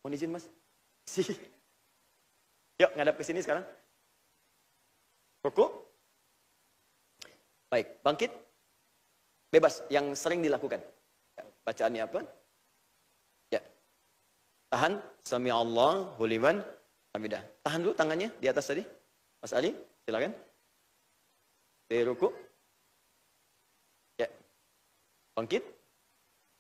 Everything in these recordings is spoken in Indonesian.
Mohon izin mas. Yuk ngadap ke sini sekarang. Ruku. Baik, bangkit. Bebas, yang sering dilakukan. Bacaannya apa? Ya. Tahan. Sami Allahu liman hamidah. Tahan dulu tangannya di atas tadi. Mas Ali, silakan. Di ruku. Ya. Bangkit.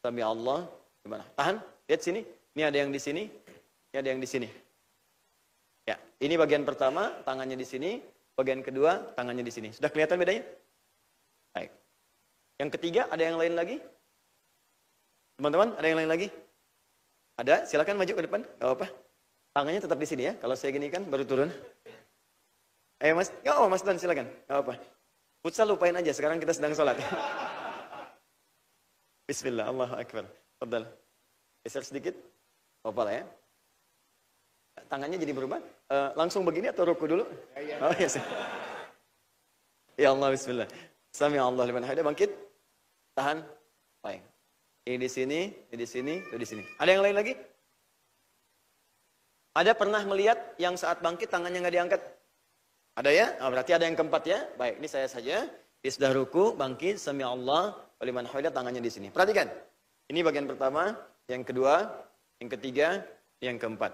Sami Allah. Gimana? Tahan. Lihat sini. Ini ada yang di sini. Ini ada yang di sini. Ya. Ini bagian pertama, tangannya di sini. Bagian kedua, tangannya di sini. Sudah kelihatan bedanya? Baik. Yang ketiga, ada yang lain lagi? Teman-teman, ada yang lain lagi? Ada? Silakan maju ke depan. Gak apa-apa. Tangannya tetap di sini ya. Kalau saya gini kan, baru turun. Ayo mas. Oh, mas Dan silakan. Gak apa-apa. Futsal lupain aja. Sekarang kita sedang sholat. Bismillah, Allahu Akbar. Fadal. Geser sedikit. Apa lah ya. Tangannya jadi berubah. Langsung begini atau ruku dulu? Oh ya. Ya Allah, bismillah. Sami Allah liman hamidah. Bangkit. Tahan. Baik. Ini di sini, ini di sini, ini di sini. Ada yang lain lagi? Ada pernah melihat yang saat bangkit tangannya nggak diangkat? Ada ya? Oh, berarti ada yang keempat ya. Baik, ini saya saja. Dia sudah ruku, bangkit, sami Allah liman hamidah, tangannya di sini. Perhatikan. Ini bagian pertama, yang kedua, yang ketiga, yang keempat.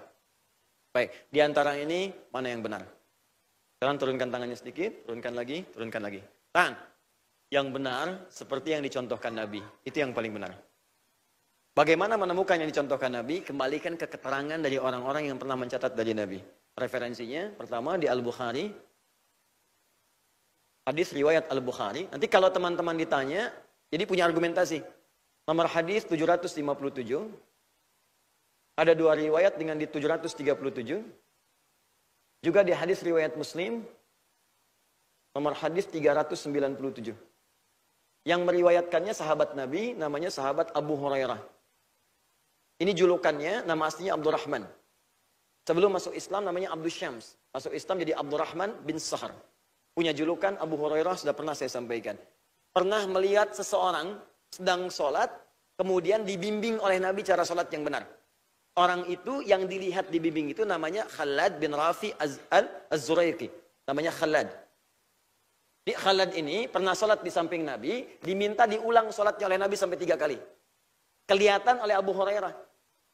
Baik, di antara ini mana yang benar? Sekarang turunkan tangannya sedikit, turunkan lagi, turunkan lagi. Tahan. Yang benar seperti yang dicontohkan Nabi. Itu yang paling benar. Bagaimana menemukan yang dicontohkan Nabi? Kembalikan ke keterangan dari orang-orang yang pernah mencatat dari Nabi. Referensinya pertama di Al-Bukhari. Hadis riwayat Al-Bukhari. Nanti kalau teman-teman ditanya, jadi punya argumentasi. Nomor hadis 757. Ada dua riwayat dengan di 737. Juga di hadis riwayat Muslim. Nomor hadis 397. Yang meriwayatkannya sahabat Nabi, namanya sahabat Abu Hurairah. Ini julukannya, nama aslinya Abdurrahman. Sebelum masuk Islam namanya Abdul Syams. Masuk Islam jadi Abdurrahman bin Sahar. Punya julukan Abu Hurairah, sudah pernah saya sampaikan. Pernah melihat seseorang sedang sholat, kemudian dibimbing oleh Nabi cara sholat yang benar. Orang itu yang dilihat dibimbing itu namanya Khalad bin Rafi Az-Zuraiqi. Namanya Khalad. Di Khalad ini pernah sholat di samping Nabi, diminta diulang sholatnya oleh Nabi sampai 3 kali. Kelihatan oleh Abu Hurairah.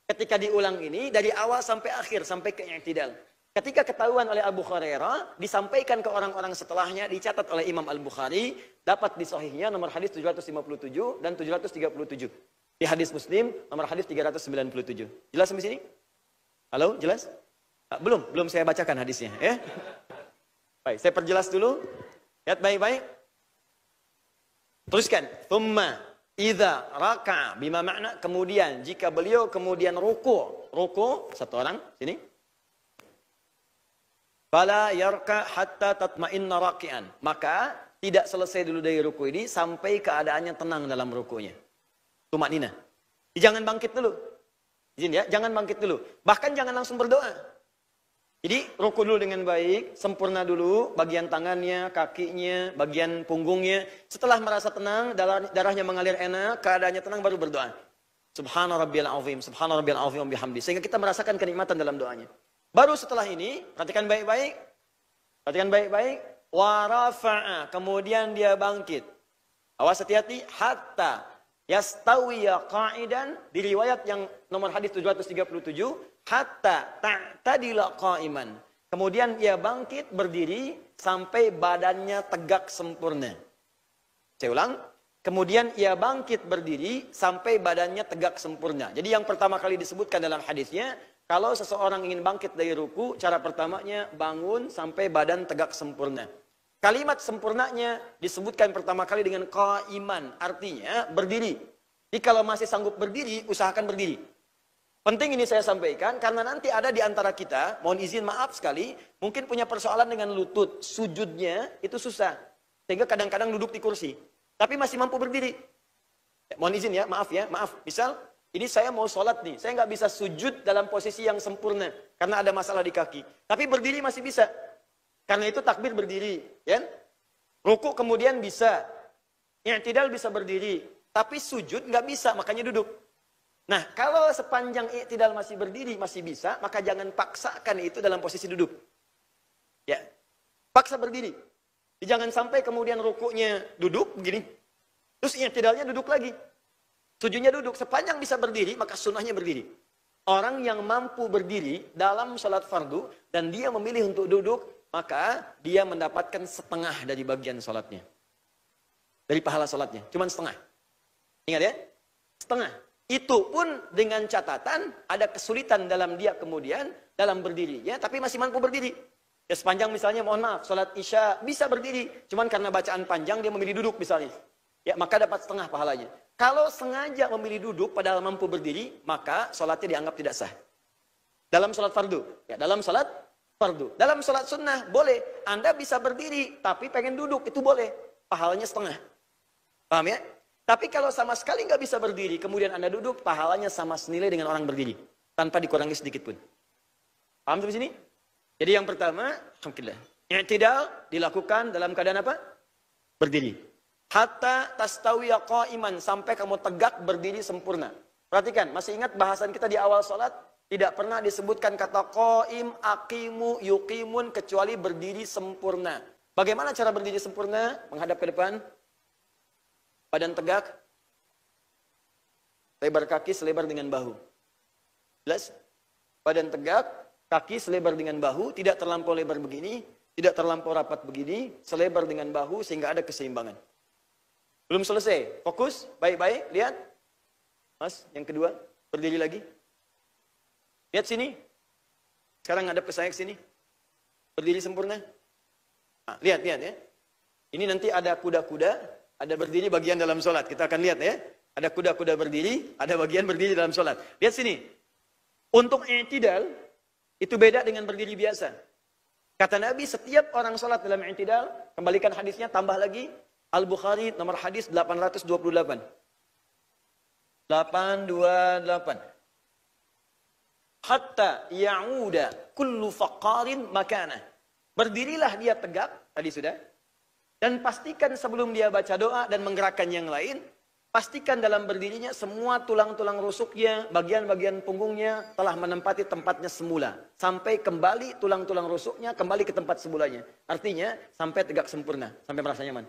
Ketika diulang ini, dari awal sampai akhir, sampai ke i'tidal. Ketika ketahuan oleh Abu Hurairah, disampaikan ke orang-orang setelahnya, dicatat oleh Imam Al-Bukhari, dapat di sahihnya nomor hadis 757 dan 737. Di hadis Muslim, nomor hadis 397. Jelas sampai sini? Halo, jelas? Belum saya bacakan hadisnya. Ya? Baik, saya perjelas dulu. Lihat baik-baik. Teruskan. Thumma idza raka'a bima makna, kemudian jika beliau kemudian ruku satu orang sini. Fala yarka hatta tatma'inna raki'an. Maka tidak selesai dulu dari ruku ini sampai keadaannya tenang dalam rukunya. Tumakninah. Jangan bangkit dulu. Izin ya, jangan bangkit dulu. Bahkan jangan langsung berdoa. Jadi ruku dulu dengan baik, sempurna dulu bagian tangannya, kakinya, bagian punggungnya. Setelah merasa tenang, darahnya mengalir enak, keadaannya tenang, baru berdoa. Subhana rabbiyal azim, subhana rabbiyal azim bihamdi. Sehingga kita merasakan kenikmatan dalam doanya. Baru setelah ini, perhatikan baik-baik. Perhatikan baik-baik. Wa rafa'a, kemudian dia bangkit. Awas hati-hati, hatta yastawiya qa'idan, di riwayat yang nomor hadis 737, hatta ta'tadila qa'iman. Kemudian ia bangkit berdiri sampai badannya tegak sempurna. Saya ulang. Kemudian ia bangkit berdiri sampai badannya tegak sempurna. Jadi yang pertama kali disebutkan dalam hadisnya, kalau seseorang ingin bangkit dari ruku, cara pertamanya bangun sampai badan tegak sempurna. Kalimat sempurnanya disebutkan pertama kali dengan qa'iman, artinya berdiri. Jadi kalau masih sanggup berdiri, usahakan berdiri. Penting ini saya sampaikan karena nanti ada di antara kita, mohon izin maaf sekali, mungkin punya persoalan dengan lutut, sujudnya itu susah. Sehingga kadang-kadang duduk di kursi, tapi masih mampu berdiri. Mohon izin ya, maaf. Misal, ini saya mau sholat nih, saya nggak bisa sujud dalam posisi yang sempurna karena ada masalah di kaki. Tapi berdiri masih bisa. Karena itu takbir berdiri, ya. Ruku kemudian bisa, i'tidal bisa berdiri, tapi sujud nggak bisa, makanya duduk. Nah, kalau sepanjang i'tidal masih berdiri, masih bisa, maka jangan paksakan itu dalam posisi duduk. Ya, paksa berdiri. Jangan sampai kemudian rukuknya duduk begini, terus i'tidalnya duduk lagi. Sujudnya duduk, sepanjang bisa berdiri, maka sunnahnya berdiri. Orang yang mampu berdiri dalam salat fardu, dan dia memilih untuk duduk, maka dia mendapatkan setengah dari bagian salatnya. Dari pahala salatnya, cuma setengah. Ingat ya, setengah. Itu pun dengan catatan ada kesulitan dalam dia kemudian, dalam berdirinya, tapi masih mampu berdiri. Ya sepanjang misalnya, mohon maaf, salat isya bisa berdiri, cuman karena bacaan panjang dia memilih duduk misalnya. Ya, maka dapat setengah pahalanya. Kalau sengaja memilih duduk padahal mampu berdiri, maka sholatnya dianggap tidak sah. Dalam sholat fardu. Ya, dalam sholat fardu. Dalam sholat sunnah, boleh. Anda bisa berdiri, tapi pengen duduk, itu boleh. Pahalanya setengah. Paham ya? Tapi kalau sama sekali nggak bisa berdiri, kemudian Anda duduk, pahalanya sama senilai dengan orang berdiri. Tanpa dikurangi sedikit pun. Paham sampai sini? Jadi yang pertama, alhamdulillah. I'tidal dilakukan dalam keadaan apa? Berdiri. Hatta tastawiya qa'iman, sampai kamu tegak berdiri sempurna. Perhatikan, masih ingat bahasan kita di awal salat? Tidak pernah disebutkan kata qa'im, aqimu, yuqimun, kecuali berdiri sempurna. Bagaimana cara berdiri sempurna? Menghadap ke depan, badan tegak, lebar kaki selebar dengan bahu. Jelas? Badan tegak, kaki selebar dengan bahu, tidak terlampau lebar begini, tidak terlampau rapat begini, selebar dengan bahu sehingga ada keseimbangan. Belum selesai. Fokus, baik-baik, lihat. Mas, yang kedua, berdiri lagi. Lihat sini. Sekarang ngadep ke saya ke sini. Berdiri sempurna. Nah, lihat ya. Ini nanti ada kuda-kuda, ada berdiri bagian dalam sholat. Kita akan lihat ya. Ada kuda-kuda berdiri, ada bagian berdiri dalam sholat. Lihat sini. Untuk i'tidal, itu beda dengan berdiri biasa. Kata Nabi, setiap orang sholat dalam i'tidal, kembalikan hadisnya, tambah lagi. Al-Bukhari nomor hadis 828. 828. Hatta ya'uda kullu faqarin makana. Berdirilah dia tegak, tadi sudah. Dan pastikan sebelum dia baca doa dan menggerakkan yang lain, pastikan dalam berdirinya semua tulang-tulang rusuknya, bagian-bagian punggungnya telah menempati tempatnya semula. Sampai kembali tulang-tulang rusuknya kembali ke tempat semulanya. Artinya sampai tegak sempurna, sampai merasa nyaman.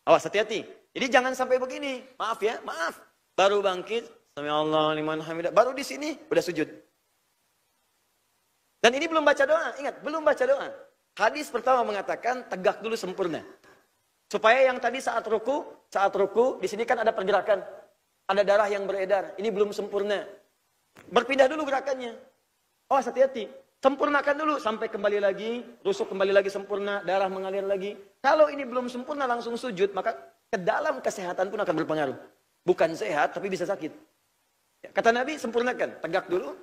Awas, hati-hati. Jadi jangan sampai begini. Maaf ya, maaf. Baru bangkit, sami'allahu liman hamidah. Baru di sini udah sujud. Dan ini belum baca doa. Ingat, belum baca doa. Hadis pertama mengatakan tegak dulu sempurna. Supaya yang tadi saat ruku, di sini kan ada pergerakan. Ada darah yang beredar. Ini belum sempurna. Berpindah dulu gerakannya. Awas, hati-hati. Sempurnakan dulu sampai kembali lagi, rusuk kembali lagi sempurna, darah mengalir lagi. Kalau ini belum sempurna langsung sujud, maka ke dalam kesehatan pun akan berpengaruh. Bukan sehat, tapi bisa sakit. Kata Nabi, sempurnakan. Tegak dulu,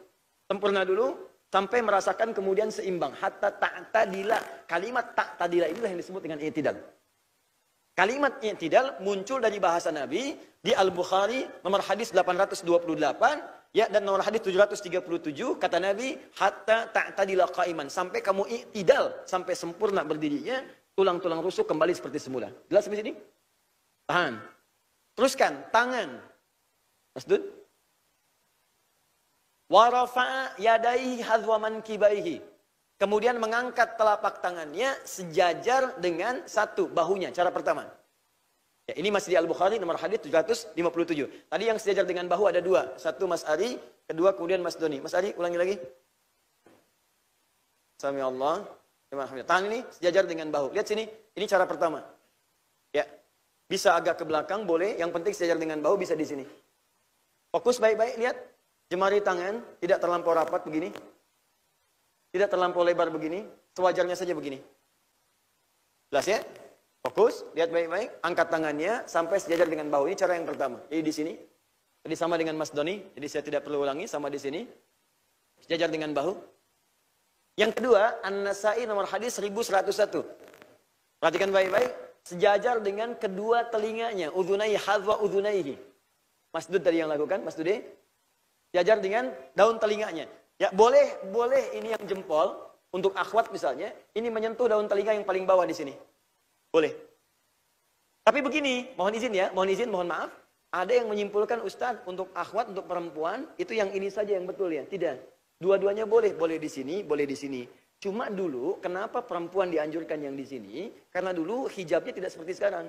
sempurna dulu, sampai merasakan kemudian seimbang. Hatta ta'tadila. Kalimat ta'tadila inilah yang disebut dengan i'tidal. Kalimat i'tidal muncul dari bahasa Nabi di Al-Bukhari nomor hadis 828. Ya, dan nomor hadis 737, kata Nabi, hatta ta'tadila qa'iman, sampai kamu i'tidal, sampai sempurna berdirinya, tulang-tulang rusuk kembali seperti semula. Jelas sampai sini? Tahan. Teruskan, tangan. Mas Dun. Wa rafa'a yadaihi hadwa mankibaihi. Kemudian mengangkat telapak tangannya sejajar dengan satu bahunya, cara pertama. Ya, ini masih di Al-Bukhari nomor hadis 757. Tadi yang sejajar dengan bahu ada dua. Satu Mas Ari, kedua kemudian Mas Doni. Mas Ari, ulangi lagi. Sami Allah. Tangan ini sejajar dengan bahu. Lihat sini, ini cara pertama. Ya, bisa agak ke belakang boleh, yang penting sejajar dengan bahu bisa di sini. Fokus baik-baik, lihat. Jemari tangan tidak terlampau rapat begini. Tidak terlampau lebar begini, sewajarnya saja begini. Jelas ya? Fokus, lihat baik-baik, angkat tangannya sampai sejajar dengan bahu. Ini cara yang pertama. Jadi di sini, tadi sama dengan Mas Doni, jadi saya tidak perlu ulangi, sama di sini. Sejajar dengan bahu. Yang kedua, An-Nasai nomor hadis 1101. Perhatikan baik-baik, sejajar dengan kedua telinganya, udhunai hadwa udhunaihi. Mas Dud tadi yang lakukan, Mas Dude. Sejajar dengan daun telinganya. Ya, boleh ini yang jempol, untuk akhwat misalnya, ini menyentuh daun telinga yang paling bawah di sini. Boleh. Tapi begini, mohon izin ya, mohon maaf. Ada yang menyimpulkan Ustaz, untuk akhwat, untuk perempuan, itu yang ini saja yang betul ya. Tidak. Dua-duanya boleh. Boleh di sini, boleh di sini. Cuma dulu, kenapa perempuan dianjurkan yang di sini? Karena dulu hijabnya tidak seperti sekarang.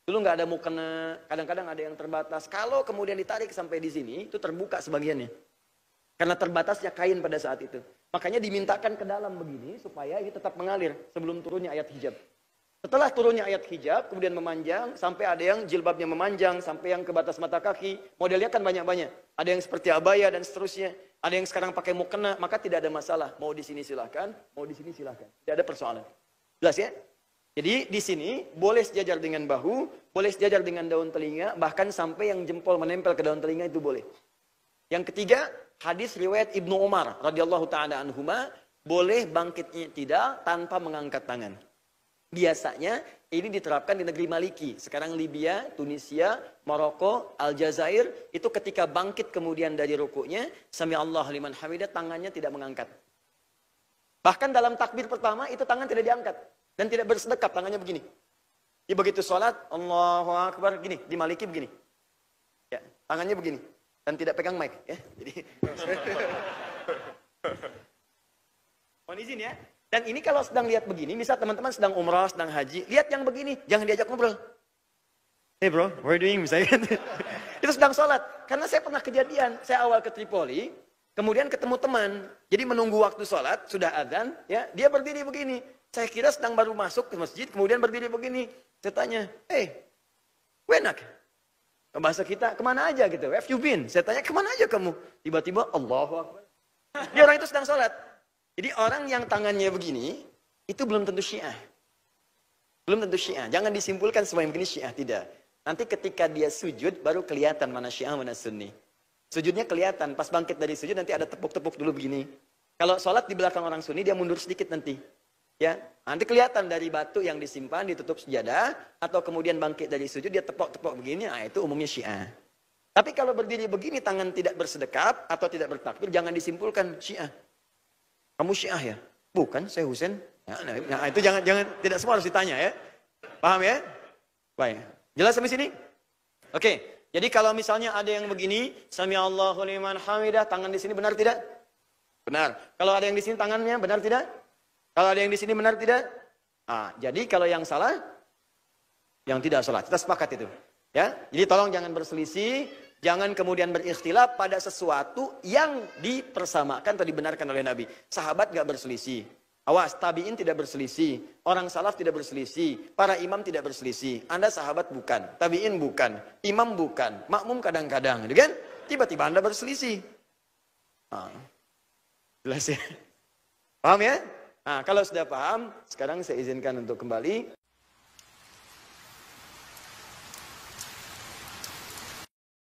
Dulu nggak ada mukena, kadang-kadang ada yang terbatas. Kalau kemudian ditarik sampai di sini, itu terbuka sebagiannya. Karena terbatasnya kain pada saat itu. Makanya dimintakan ke dalam begini, supaya ini tetap mengalir sebelum turunnya ayat hijab. Setelah turunnya ayat hijab, kemudian memanjang, sampai ada yang jilbabnya memanjang, sampai yang ke batas mata kaki. Modelnya kan banyak-banyak. Ada yang seperti abaya dan seterusnya. Ada yang sekarang pakai mukena, maka tidak ada masalah. Mau di sini silahkan, mau di sini silahkan. Tidak ada persoalan. Jelas ya? Jadi di sini boleh sejajar dengan bahu, boleh sejajar dengan daun telinga, bahkan sampai yang jempol menempel ke daun telinga itu boleh. Yang ketiga, hadis riwayat Ibnu Umar radhiyallahu taala anhuma, boleh bangkitnya tidak tanpa mengangkat tangan. Biasanya ini diterapkan di negeri Maliki. Sekarang Libya, Tunisia, Maroko, Aljazair, itu ketika bangkit kemudian dari rukuknya, sami Allah liman hamidah, tangannya tidak mengangkat. Bahkan dalam takbir pertama itu tangan tidak diangkat dan tidak bersedekap, tangannya begini. Jadi begitu sholat, Allahu Akbar, gini, di Maliki begini. Ya, tangannya begini dan tidak pegang mic, ya. Jadi mohon izin ya. Dan ini kalau sedang lihat begini, misal teman-teman sedang umrah, sedang haji, lihat yang begini, jangan diajak ngobrol. Hey bro, what are you doing? Misalnya. Itu sedang sholat. Karena saya pernah kejadian, saya awal ke Tripoli, kemudian ketemu teman, jadi menunggu waktu sholat, sudah adzan, ya, dia berdiri begini. Saya kira sedang baru masuk ke masjid, kemudian berdiri begini. Saya tanya, hey, wenak? Bahasa kita, kemana aja gitu? Where have you been? Saya tanya, kemana aja kamu? Tiba-tiba, Allahu Akbar. Dia orang itu sedang sholat. Jadi orang yang tangannya begini, itu belum tentu Syiah. Belum tentu Syiah. Jangan disimpulkan semua yang begini Syiah, tidak. Nanti ketika dia sujud, baru kelihatan mana Syiah, mana Sunni. Sujudnya kelihatan, pas bangkit dari sujud nanti ada tepuk-tepuk dulu begini. Kalau sholat di belakang orang Sunni, dia mundur sedikit nanti. Ya, nanti kelihatan dari batu yang disimpan, ditutup sejadah, atau kemudian bangkit dari sujud, dia tepuk-tepuk begini, nah itu umumnya Syiah. Tapi kalau berdiri begini, tangan tidak bersedekap, atau tidak bertakbir, jangan disimpulkan Syiah. Kamu Syiah ya? Bukan, saya Husain. Nah, itu jangan tidak semua harus ditanya ya. Paham ya? Baik. Jelas sampai sini? Oke. Jadi kalau misalnya ada yang begini, sami Allahu liman hamidah, tangan di sini benar tidak? Benar. Kalau ada yang di sini tangannya benar tidak? Kalau ada yang di sini benar tidak? Ah, jadi kalau yang salah, yang tidak salah. Kita sepakat itu. Ya. Jadi tolong jangan berselisih. Jangan kemudian berikhtilaf pada sesuatu yang dipersamakan atau dibenarkan oleh Nabi. Sahabat gak berselisih. Awas, tabi'in tidak berselisih. Orang salaf tidak berselisih. Para imam tidak berselisih. Anda sahabat bukan. Tabi'in bukan. Imam bukan. Makmum kadang-kadang. Gitu kan? Tiba-tiba Anda berselisih. Nah, jelas ya? Paham ya? Nah, kalau sudah paham, sekarang saya izinkan untuk kembali.